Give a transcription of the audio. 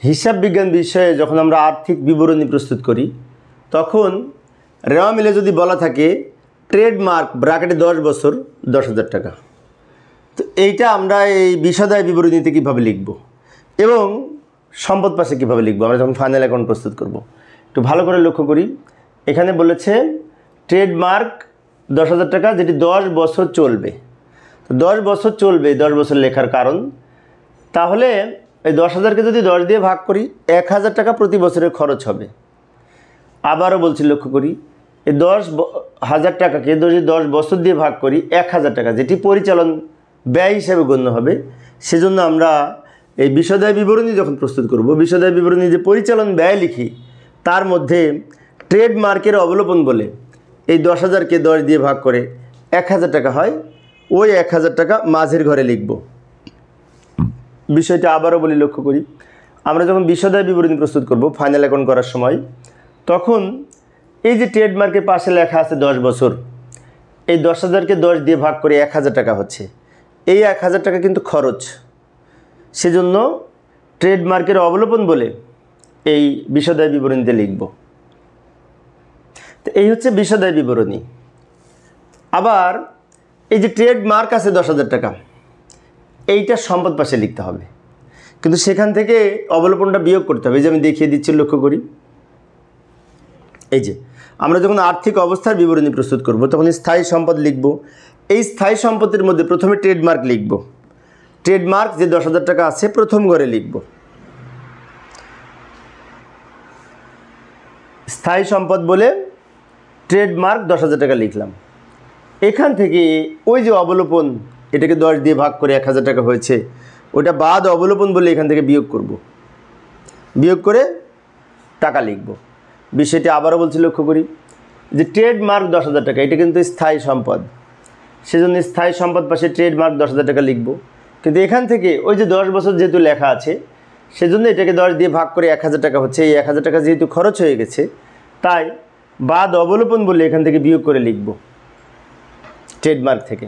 হিসাব বিজ্ঞান বিষয়ে যখন আমরা আর্থিক বিবরণী প্রস্তুত করি তখন রেওয়া মিলে যদি বলা থাকে ট্রেডমার্ক ব্র্যাকেটে 10 বছর 10,000 টাকা, তো এইটা আমরা এই বিষাদায় বিবরণীতে কীভাবে লিখব এবং সম্পদ পাশে কীভাবে লিখব আমরা যখন ফাইনাল অ্যাকাউন্ট প্রস্তুত করব। একটু ভালো করে লক্ষ্য করি, এখানে বলেছে ট্রেডমার্ক 10,000 টাকা যেটি 10 বছর চলবে। তো 10 বছর চলবে, 10 বছর লেখার কারণ, তাহলে এই 10,000কে যদি 10 দিয়ে ভাগ করি 1,000 টাকা প্রতি বছরের খরচ হবে। আবারও বলছি লক্ষ্য করি, এই 10,000 টাকাকে যদি 10 বছর দিয়ে ভাগ করি 1,000 টাকা যেটি পরিচালন ব্যয় হিসেবে গণ্য হবে। সেজন্য আমরা এই বিষাদায় বিবরণী যখন প্রস্তুত করব, বিষাদায় বিবরণী যে পরিচালন ব্যয় লিখি তার মধ্যে ট্রেডমার্কের অবলোপন বলে এই 10,000কে 10 দিয়ে ভাগ করে 1,000 টাকা হয়, ওই 1,000 টাকা মাঝের ঘরে লিখব। বিষয়টা আবারও বলি লক্ষ্য করি, আমরা যখন বিষাদায় বিবরণী প্রস্তুত করব ফাইনাল অ্যাকাউন্ট করার সময়, তখন এই যে ট্রেডমার্কের পাশে লেখা আছে 10 বছর, এই 10,000কে 10 দিয়ে ভাগ করে 1,000 টাকা হচ্ছে, এই 1,000 টাকা কিন্তু খরচ। সেজন্য ট্রেডমার্কের অবলোপন বলে এই বিষাদায় বিবরণীতে লিখব। তো এই হচ্ছে বিষাদায় বিবরণী। আবার এই যে ট্রেডমার্ক আছে 10,000 টাকা, এইটা সম্পদ পাশে লিখতে হবে, কিন্তু সেখান থেকে অবলোপনটা বিয়োগ করতে হবে। এই যে আমি দেখিয়ে দিচ্ছি লক্ষ্য করি, এই যে আমরা যখন আর্থিক অবস্থার বিবরণী প্রস্তুত করব তখন স্থায়ী সম্পদ লিখব। এই স্থায়ী সম্পদের মধ্যে প্রথমে ট্রেডমার্ক লিখব। ট্রেডমার্ক যে 10,000 টাকা আছে প্রথম ঘরে লিখব। স্থায়ী সম্পদ বলে ট্রেডমার্ক 10,000 টাকা লিখলাম। এখান থেকে ওই যে অবলোপন, এটাকে 10 দিয়ে ভাগ করে 1,000 টাকা হয়েছে, ওটা বাদ অবলোপন বলে এখান থেকে বিয়োগ করব, বিয়োগ করে টাকা লিখব। বিষয়টি আবারও বলছি লক্ষ্য করি যে ট্রেডমার্ক 10,000 টাকা এটা কিন্তু স্থায়ী সম্পদ, সেজন্য স্থায়ী সম্পদ পাশে ট্রেডমার্ক 10,000 টাকা লিখব। কিন্তু এখান থেকে ওই যে 10 বছর যেহেতু লেখা আছে সেজন্য এটাকে 10 দিয়ে ভাগ করে 1,000 টাকা হচ্ছে, এই 1,000 টাকা যেহেতু খরচ হয়ে গেছে তাই বাদ অবলোপন বলে এখান থেকে বিয়োগ করে লিখব ট্রেডমার্ক থেকে।